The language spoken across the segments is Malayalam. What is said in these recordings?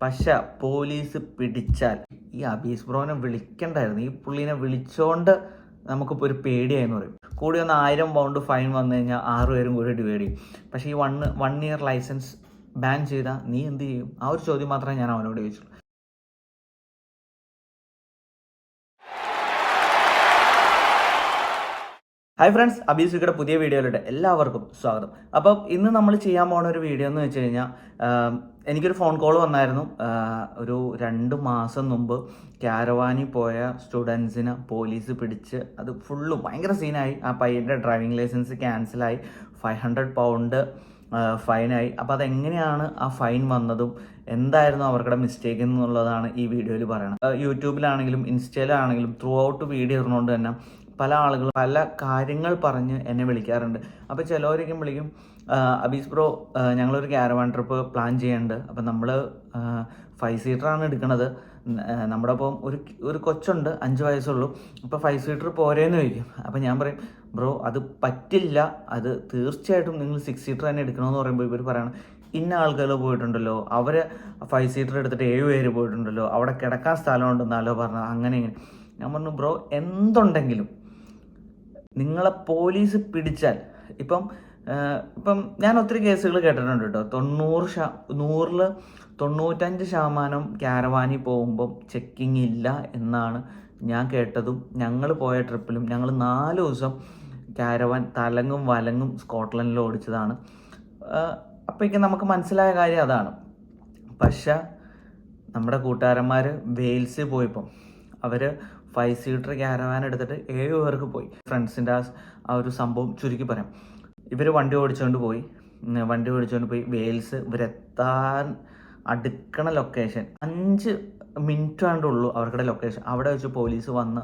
പക്ഷെ പോലീസ് പിടിച്ചാൽ ഈ അബീസ് ബ്രോനെ വിളിക്കണ്ടായിരുന്നു. ഈ പുള്ളീനെ വിളിച്ചോണ്ട് നമുക്കിപ്പോൾ ഒരു പേടിയായെന്ന് പറയും. കൂടി ഒന്ന് 1000 പൗണ്ട് ഫൈൻ വന്നു കഴിഞ്ഞാൽ 6 പേരും കൂടി ഡിവൈഡ് ചെയ്യും. പക്ഷേ ഈ 1 ഇയർ ലൈസൻസ് ബാൻ ചെയ്താൽ നീ എന്ത് ചെയ്യും? ആ ഒരു ചോദ്യം മാത്രമേ ഞാൻ അവനോട് ചോദിച്ചുള്ളൂ. ഹായ് ഫ്രണ്ട്സ്, അബീസ് വിക്കയുടെ പുതിയ വീഡിയോയിലോട്ട് എല്ലാവർക്കും സ്വാഗതം. അപ്പം ഇന്ന് നമ്മൾ ചെയ്യാൻ പോകുന്ന ഒരു വീഡിയോ എന്ന് വെച്ച് കഴിഞ്ഞാൽ, എനിക്കൊരു ഫോൺ കോൾ വന്നായിരുന്നു. ഒരു 2 മാസം മുമ്പ് കാരവാനിൽ പോയ സ്റ്റുഡൻസിനെ പോലീസ് പിടിച്ച് അത് ഫുള്ളും ഭയങ്കര സീനായി. ആ പയ്യൻ്റെ ഡ്രൈവിംഗ് ലൈസൻസ് ക്യാൻസലായി, 500 പൗണ്ട് ഫൈനായി. അപ്പോൾ അതെങ്ങനെയാണ് ആ ഫൈൻ വന്നതും എന്തായിരുന്നു അവരുടെ മിസ്റ്റേക്ക് എന്നുള്ളതാണ് ഈ വീഡിയോയിൽ പറയണം. യൂട്യൂബിലാണെങ്കിലും ഇൻസ്റ്റയിലാണെങ്കിലും ത്രൂ ഔട്ട് വീഡിയോ ഇടുന്നതുകൊണ്ട് തന്നെ പല ആളുകളും പല കാര്യങ്ങൾ പറഞ്ഞ് എന്നെ വിളിക്കാറുണ്ട്. അപ്പോൾ ചിലവരൊക്കെ വിളിക്കും, അബീസ് ബ്രോ ഞങ്ങളൊരു കാരവാൻ ട്രിപ്പ് പ്ലാൻ ചെയ്യുന്നുണ്ട്, അപ്പം നമ്മൾ 5 സീറ്ററാണ് എടുക്കുന്നത്. നമ്മുടെ ഒപ്പം ഒരു കൊച്ചുണ്ട്, 5 വയസ്സുള്ളൂ. അപ്പോൾ 5 സീറ്റർ പോരേന്ന് ചോദിക്കും. അപ്പോൾ ഞാൻ പറയും, ബ്രോ അത് പറ്റില്ല, അത് തീർച്ചയായിട്ടും നിങ്ങൾ 6 സീറ്റർ തന്നെ എടുക്കണമെന്ന് പറയുമ്പോൾ ഇവർ പറയണം, ഇന്ന ആൾക്കാർ പോയിട്ടുണ്ടല്ലോ, അവർ 5 സീറ്റർ എടുത്തിട്ട് 7 പേര് പോയിട്ടുണ്ടല്ലോ, അവിടെ കിടക്കാൻ സ്ഥലമുണ്ടെന്നാലോ പറഞ്ഞത്. അങ്ങനെ ഇങ്ങനെ ഞാൻ പറഞ്ഞു, ബ്രോ എന്തുണ്ടെങ്കിലും നിങ്ങളെ പോലീസ് പിടിച്ചാൽ ഇപ്പം ഞാൻ ഒത്തിരി കേസുകൾ കേട്ടിട്ടുണ്ട് കേട്ടോ. 95% കാരവാനിൽ പോകുമ്പം ചെക്കിങ് ഇല്ല എന്നാണ് ഞാൻ കേട്ടതും. ഞങ്ങൾ പോയ ട്രിപ്പിലും ഞങ്ങൾ 4 ദിവസം കാരവാൻ തലങ്ങും വലങ്ങും സ്കോട്ട്ലൻഡിൽ ഓടിച്ചതാണ്. അപ്പോഴേക്കും നമുക്ക് മനസ്സിലായ കാര്യം അതാണ്. പക്ഷെ നമ്മുടെ കൂട്ടുകാരന്മാർ വെയിൽസിൽ പോയപ്പം അവർ 5 സീറ്റർ കാരവാൻ എടുത്തിട്ട് 7 പേർക്ക് പോയി. ഫ്രണ്ട്സിൻ്റെ ആ ഒരു സംഭവം ചുരുക്കി പറയാം. ഇവർ വണ്ടി ഓടിച്ചുകൊണ്ട് പോയി വെയിൽസ്. ഇവരെത്താൻ അടുക്കണ ലൊക്കേഷൻ 5 മിനിറ്റ് ആണ്ടുള്ളൂ അവർക്കുടെ ലൊക്കേഷൻ. അവിടെ വെച്ച് പോലീസ് വന്ന്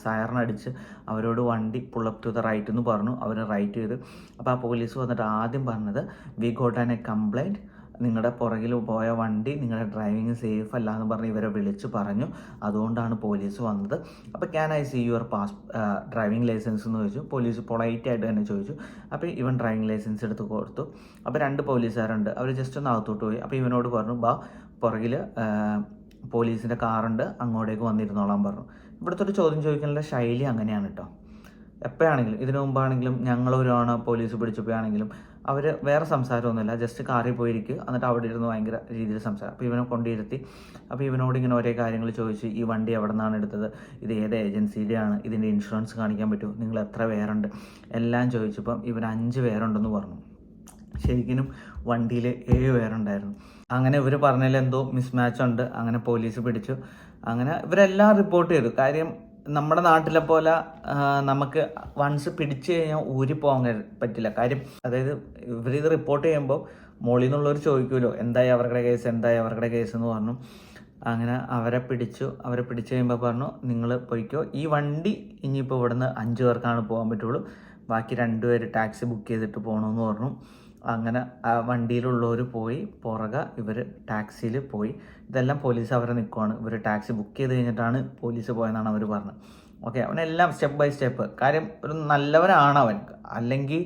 സൈറനടിച്ച് അവരോട് വണ്ടി പുള്ളപ്പ് ടു ദ റൈറ്റ് എന്ന് പറഞ്ഞു. അവർ റൈറ്റ് ചെയ്ത്. അപ്പോൾ ആ പോലീസ് വന്നിട്ട് ആദ്യം പറഞ്ഞത്, we got an A complaint, നിങ്ങളുടെ പുറകിൽ പോയ വണ്ടി നിങ്ങളുടെ ഡ്രൈവിങ് സേഫ് അല്ല എന്ന് പറഞ്ഞ് ഇവരെ വിളിച്ച് പറഞ്ഞു. അതുകൊണ്ടാണ് പോലീസ് വന്നത്. അപ്പോൾ can I see your driving licence എന്ന് ചോദിച്ചു. പോലീസ് പൊളൈറ്റായിട്ട് തന്നെ ചോദിച്ചു. അപ്പോൾ ഇവൻ ഡ്രൈവിംഗ് ലൈസൻസ് എടുത്ത് കൊടുത്തു. അപ്പോൾ 2 പോലീസുകാരുണ്ട്, അവർ ജസ്റ്റ് ഒന്ന് അകത്തോട്ട് പോയി. അപ്പോൾ ഇവനോട് പറഞ്ഞു, പുറകിൽ പോലീസിൻ്റെ കാറുണ്ട്, അങ്ങോട്ടേക്ക് വന്നിരുന്നോളാൻ പറഞ്ഞു. ഇവിടുത്തെ ഒരു ചോദ്യം ചോദിക്കാനുള്ള ശൈലി അങ്ങനെയാണ് കേട്ടോ. എപ്പോഴാണെങ്കിലും, ഇതിനു മുമ്പാണെങ്കിലും ഞങ്ങളൊരാണ് പോലീസ് പിടിച്ചപ്പോഴാണെങ്കിലും അവർ വേറെ സംസാരമൊന്നുമില്ല, ജസ്റ്റ് കാറിൽ പോയിരിക്കുക, എന്നിട്ട് അവിടെ ഇരുന്ന് ഭയങ്കര രീതിയിൽ സംസാരം. അപ്പോൾ ഇവനെ കൊണ്ടിരുത്തി. അപ്പോൾ ഇവനോട് ഇങ്ങനെ ഓരോ കാര്യങ്ങൾ ചോദിച്ചു. ഈ വണ്ടി എവിടെ നിന്നാണ് എടുത്തത്, ഇത് ഏത് ഏജൻസിയുടെയാണ്, ഇതിൻ്റെ ഇൻഷുറൻസ് കാണിക്കാൻ പറ്റുമോ, നിങ്ങൾ എത്ര പേരുണ്ട്, എല്ലാം ചോദിച്ചപ്പം ഇവൻ 5 പേരുണ്ടെന്ന് പറഞ്ഞു. ശരിക്കും വണ്ടിയിൽ 7 പേരുണ്ടായിരുന്നു. അങ്ങനെ ഇവർ പറഞ്ഞതിൽ എന്തോ മിസ്മാച്ച് ഉണ്ട്. അങ്ങനെ പോലീസ് പിടിച്ചു. അങ്ങനെ ഇവരെല്ലാം റിപ്പോർട്ട് ചെയ്തു. കാര്യം നമ്മുടെ നാട്ടിലെ പോലെ നമുക്ക് വൺസ് പിടിച്ചു കഴിഞ്ഞാൽ ഊരിപ്പോകാൻ പറ്റില്ല. കാര്യം അതായത് ഇവരിത് റിപ്പോർട്ട് ചെയ്യുമ്പോൾ മോളിൽ നിന്നുള്ളവർ ചോദിക്കുമല്ലോ, എന്തായി അവരുടെ കേസ് എന്ന് പറഞ്ഞു. അങ്ങനെ അവരെ പിടിച്ചു കഴിയുമ്പോൾ പറഞ്ഞു, നിങ്ങൾ പോയിക്കോ, ഈ വണ്ടി ഇനിയിപ്പോൾ ഇവിടുന്ന് 5 പേർക്കാണ് പോകാൻ പറ്റുള്ളൂ, ബാക്കി 2 പേര് ടാക്സി ബുക്ക് ചെയ്തിട്ട് പോകണമെന്ന് പറഞ്ഞു. അങ്ങനെ ആ വണ്ടിയിലുള്ളവർ പോയി, ഇവർ ടാക്സിയിൽ പോയി. ഇതെല്ലാം പോലീസ് അവരെ നിൽക്കുവാണ്. ഇവർ ടാക്സി ബുക്ക് ചെയ്ത് കഴിഞ്ഞിട്ടാണ് പോലീസ് പോയെന്നാണ് അവർ പറഞ്ഞത്. ഓക്കെ, അവനെല്ലാം സ്റ്റെപ്പ് ബൈ സ്റ്റെപ്പ്. കാര്യം ഒരു നല്ലവനാണ് അവൻ, അല്ലെങ്കിൽ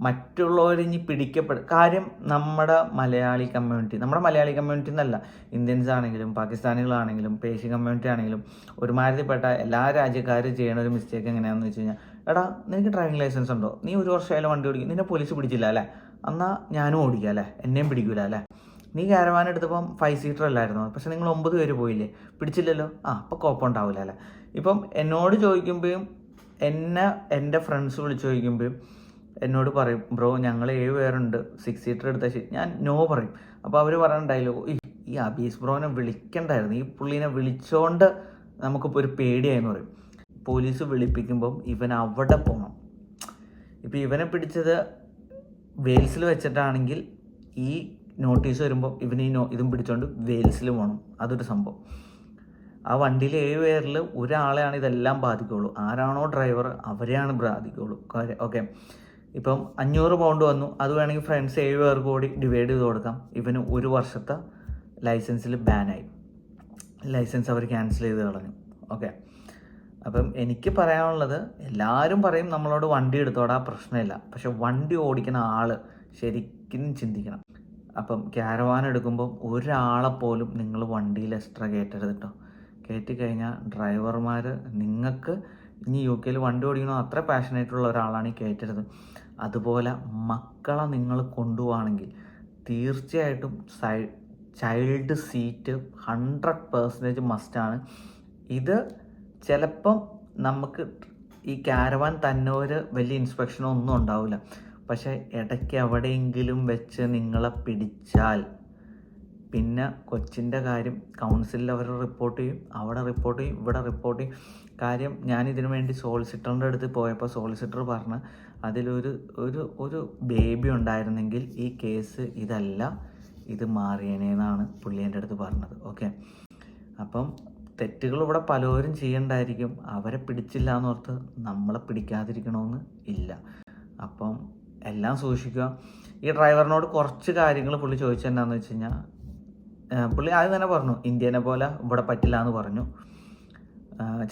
മറ്റുള്ളവർ ഇനി പിടിക്കപ്പെടും. കാര്യം നമ്മുടെ മലയാളി കമ്മ്യൂണിറ്റി എന്നല്ല, ഇന്ത്യൻസ് ആണെങ്കിലും പാകിസ്ഥാനികളാണെങ്കിലും പേർഷ്യൻ കമ്മ്യൂണിറ്റി ആണെങ്കിലും ഒരുമാതിരിപ്പെട്ട എല്ലാ രാജ്യക്കാരും ചെയ്യണ ഒരു മിസ്റ്റേക്ക് എങ്ങനെയാണെന്ന് വെച്ച് കഴിഞ്ഞാൽ, എടാ നിനക്ക് ഡ്രൈവിംഗ് ലൈസൻസ് ഉണ്ടോ, നീ 1 വർഷമായാലും വണ്ടി ഓടിക്കും, നിന്നെ പോലീസ് പിടിച്ചില്ല അല്ലേ, എന്നാൽ ഞാനും ഓടിക്കാം അല്ലേ, എന്നെയും പിടിക്കൂല അല്ലേ, നീ കാരവാൻ എടുത്തപ്പം 5 സീറ്റർ അല്ലായിരുന്നു, പക്ഷെ നിങ്ങൾ 9 പേര് പോയില്ലേ, പിടിച്ചില്ലല്ലോ, അപ്പോൾ കുഴപ്പമുണ്ടാവില്ല അല്ലേ. ഇപ്പം എന്നോട് ചോദിക്കുമ്പോഴും എൻ്റെ ഫ്രണ്ട്സ് വിളിച്ച് ചോദിക്കുമ്പോഴും എന്നോട് പറയും, ബ്രോ ഞങ്ങൾ 7 പേരുണ്ട്, 6 സീറ്റർ എടുത്താൽ ശരി, ഞാൻ നോ പറയും. അപ്പോൾ അവർ പറയുന്ന ഡയലോഗ്, ഈ അബീസ് ബ്രോനെ വിളിക്കണ്ടായിരുന്നു, ഈ പുള്ളീനെ വിളിച്ചോണ്ട് നമുക്കിപ്പോൾ ഒരു പേടിയായെന്ന് പറയും. പോലീസ് വിളിപ്പിക്കുമ്പം ഇവൻ അവിടെ പോകണം. ഇപ്പോൾ ഇവനെ പിടിച്ചത് വെയിൽസിൽ വെച്ചിട്ടാണെങ്കിൽ ഈ നോട്ടീസ് വരുമ്പോൾ ഇവന് ഇതും പിടിച്ചോണ്ട് വെയിൽസിൽ പോകണം. അതൊരു സംഭവം. ആ വണ്ടിയിൽ 7 പേരിൽ ഒരാളെയാണ് ഇതെല്ലാം ബാധിക്കുള്ളൂ. ആരാണോ ഡ്രൈവർ അവരെയാണ് ബാധിക്കുള്ളൂ. ഓക്കെ, ഇപ്പം 500 പൗണ്ട് വന്നു, അത് വേണമെങ്കിൽ ഫ്രണ്ട്സ് 7 പേർക്ക് കൂടി ഡിവൈഡ് ചെയ്ത് കൊടുക്കാം. ഇവന് 1 വർഷത്തെ ലൈസൻസിൽ ബാനായി, ലൈസൻസ് അവർ ക്യാൻസൽ ചെയ്ത് കളഞ്ഞു. ഓക്കെ, അപ്പം എനിക്ക് പറയാനുള്ളത്, എല്ലാവരും പറയും നമ്മളോട് വണ്ടി എടുത്തോടാ പ്രശ്നമില്ല, പക്ഷെ വണ്ടി ഓടിക്കുന്ന ആൾ ശരിക്കും ചിന്തിക്കണം. അപ്പം ക്യാരവാൻ എടുക്കുമ്പം ഒരാളെപ്പോലും നിങ്ങൾ വണ്ടിയിൽ എക്സ്ട്രാ കയറ്റരുത് കേട്ടോ. കയറ്റി കഴിഞ്ഞാൽ ഡ്രൈവർമാർ നിങ്ങൾക്ക് ഇനി യു കെയിൽ വണ്ടി ഓടിക്കണോ അത്ര പാഷനേറ്റുള്ള ഒരാളാണ് ഈ കയറ്റരുത്. അതുപോലെ മക്കളെ നിങ്ങൾ കൊണ്ടുപോവാണെങ്കിൽ തീർച്ചയായിട്ടും ചൈൽഡ് സീറ്റ് 100% മസ്റ്റാണ്. ഇത് ചിലപ്പം നമുക്ക് ഈ ക്യാരവാൻ തന്നെ ഒരു വലിയ ഇൻസ്പെക്ഷനോ ഒന്നും ഉണ്ടാവില്ല. പക്ഷേ ഇടയ്ക്ക് എവിടെയെങ്കിലും വെച്ച് നിങ്ങളെ പിടിച്ചാൽ പിന്നെ കൊച്ചിൻ്റെ കാര്യം കൗൺസിലിൽ അവർ റിപ്പോർട്ട് ചെയ്യും, അവിടെ റിപ്പോർട്ട് ചെയ്യും, ഇവിടെ റിപ്പോർട്ട് ചെയ്യും. കാര്യം ഞാനിതിനു വേണ്ടി സോളിസിറ്ററിൻ്റെ അടുത്ത് പോയപ്പോൾ സോളിസിറ്റർ പറഞ്ഞ് അതിലൊരു ഒരു ഒരു ബേബി ഉണ്ടായിരുന്നെങ്കിൽ ഈ കേസ് ഇതല്ല, ഇത് മാറിയേനേന്നാണ് പുള്ളി എൻ്റെ അടുത്ത് പറഞ്ഞത്. ഓക്കെ, അപ്പം തെറ്റുകൾ ഇവിടെ പലരും ചെയ്യണ്ടായിരിക്കും. അവരെ പിടിച്ചില്ല എന്നോർത്ത് നമ്മളെ പിടിക്കാതിരിക്കണമെന്ന് ഇല്ല. അപ്പം എല്ലാം സൂക്ഷിക്കുക. ഈ ഡ്രൈവറിനോട് കുറച്ച് കാര്യങ്ങൾ പുള്ളി ചോദിച്ചെന്താണെന്ന് വെച്ച് കഴിഞ്ഞാൽ, പുള്ളി ആദ്യം തന്നെ പറഞ്ഞു ഇന്ത്യനെ പോലെ ഇവിടെ പറ്റില്ല എന്ന് പറഞ്ഞു.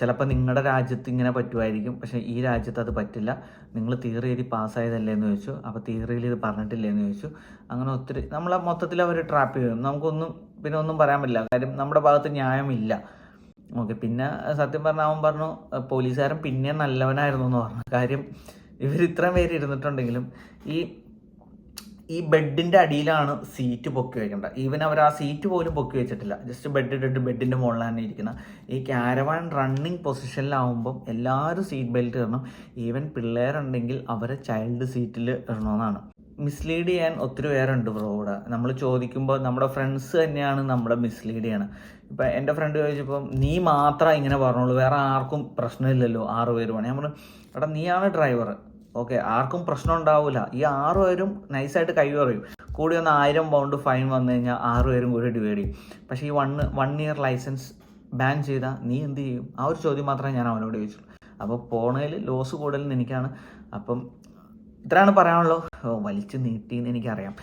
ചിലപ്പോൾ നിങ്ങളുടെ രാജ്യത്ത് ഇങ്ങനെ പറ്റുമായിരിക്കും, പക്ഷേ ഈ രാജ്യത്ത് അത് പറ്റില്ല. നിങ്ങൾ തിയറി എഴുതി പാസ്സായതല്ലേ എന്ന് ചോദിച്ചു. അപ്പോൾ തിയറിയിൽ ഇത് പറഞ്ഞിട്ടില്ലേ എന്ന് ചോദിച്ചു. അങ്ങനെ ഒത്തിരി നമ്മളെ മൊത്തത്തിൽ അവർ ട്രാപ്പ് ചെയ്യും. നമുക്കൊന്നും പിന്നെ ഒന്നും പറയാൻ പറ്റില്ല, കാര്യം നമ്മുടെ ഭാഗത്ത് ന്യായമില്ല. ഓക്കെ, പിന്നെ സത്യം പറഞ്ഞാൽ അവൻ പറഞ്ഞു പോലീസുകാരൻ പിന്നെ നല്ലവനായിരുന്നു എന്ന് പറഞ്ഞു. കാര്യം ഇവർ ഇത്രയും പേര് ഇരുന്നിട്ടുണ്ടെങ്കിലും ഈ ബെഡിൻ്റെ അടിയിലാണ് സീറ്റ് പൊക്കി വയ്ക്കേണ്ടത്. ഈവൻ അവർ ആ സീറ്റ് പോലും പൊക്കി വെച്ചിട്ടില്ല, ജസ്റ്റ് ബെഡ് ഇട്ടിട്ട് ബെഡിൻ്റെ മുകളിലാണ് ഇരിക്കുന്നത്. ഈ ക്യാരവാൻ റണ്ണിങ് പൊസിഷനിലാവുമ്പം എല്ലാവരും സീറ്റ് ബെൽറ്റ് ഇടണം. ഈവൻ പിള്ളേരുണ്ടെങ്കിൽ അവരെ ചൈൽഡ് സീറ്റിൽ ഇടണമെന്നാണ്. മിസ്ലീഡ് ചെയ്യാൻ ഒത്തിരി പേരുണ്ട് ബ്രോ ഇവിടെ. നമ്മൾ ചോദിക്കുമ്പോൾ നമ്മുടെ ഫ്രണ്ട്സ് തന്നെയാണ് നമ്മളെ മിസ്ലീഡ് ചെയ്യണം. ഇപ്പം എൻ്റെ ഫ്രണ്ട് ചോദിച്ചപ്പം നീ മാത്രം ഇങ്ങനെ പറഞ്ഞോളൂ, വേറെ ആർക്കും പ്രശ്നമില്ലല്ലോ, 6 പേരുമാണ്. ഞാൻ പറഞ്ഞു എടാ നീയാണ് ഡ്രൈവർ, ഓക്കെ, ആർക്കും പ്രശ്നം ഉണ്ടാവില്ല. ഈ 6 പേരും നൈസായിട്ട് കൈ പറയും. കൂടി ഒന്ന് 1000 പൗണ്ട് ഫൈൻ വന്നു കഴിഞ്ഞാൽ 6 പേരും കൂടി ഡിവൈഡ് ചെയ്യും. പക്ഷേ ഈ 1 ഇയർ ലൈസൻസ് ബാൻ ചെയ്താൽ നീ എന്ത് ചെയ്യും? ആ ഒരു ചോദ്യം മാത്രമേ ഞാൻ അവനോട് ചോദിച്ചുള്ളൂ. അപ്പോൾ പോണതിൽ ലോസ് കൂടുതൽ എനിക്കാണ്. അപ്പം ഇത്രയാണ് പറയാനുള്ളൂ. വലിച്ചു നീട്ടിയെന്ന് എനിക്കറിയാം.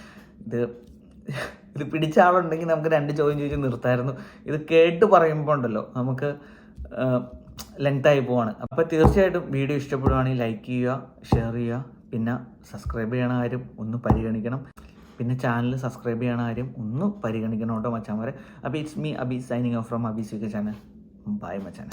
ഇത് പിടിച്ച ആളുണ്ടെങ്കിൽ നമുക്ക് 2 ചോദ്യം ചോദിച്ച് നിർത്തായിരുന്നു. ഇത് കേട്ട് പറയുമ്പോൾ ഉണ്ടല്ലോ നമുക്ക് ലെങ്തായി പോവാണ്. അപ്പോൾ തീർച്ചയായിട്ടും വീഡിയോ ഇഷ്ടപ്പെടുകയാണെങ്കിൽ ലൈക്ക് ചെയ്യുക, ഷെയർ ചെയ്യുക, പിന്നെ സബ്സ്ക്രൈബ് ചെയ്യണ കാര്യം ഒന്ന് പരിഗണിക്കണം. പിന്നെ ചാനൽ സബ്സ്ക്രൈബ് ചെയ്യണ കാര്യം ഒന്ന് പരിഗണിക്കണം കേട്ടോ മച്ചാന്മാരെ. അപ്പോൾ it's me Abi signing off from Abi's U K channel. Bye മച്ചാനെ.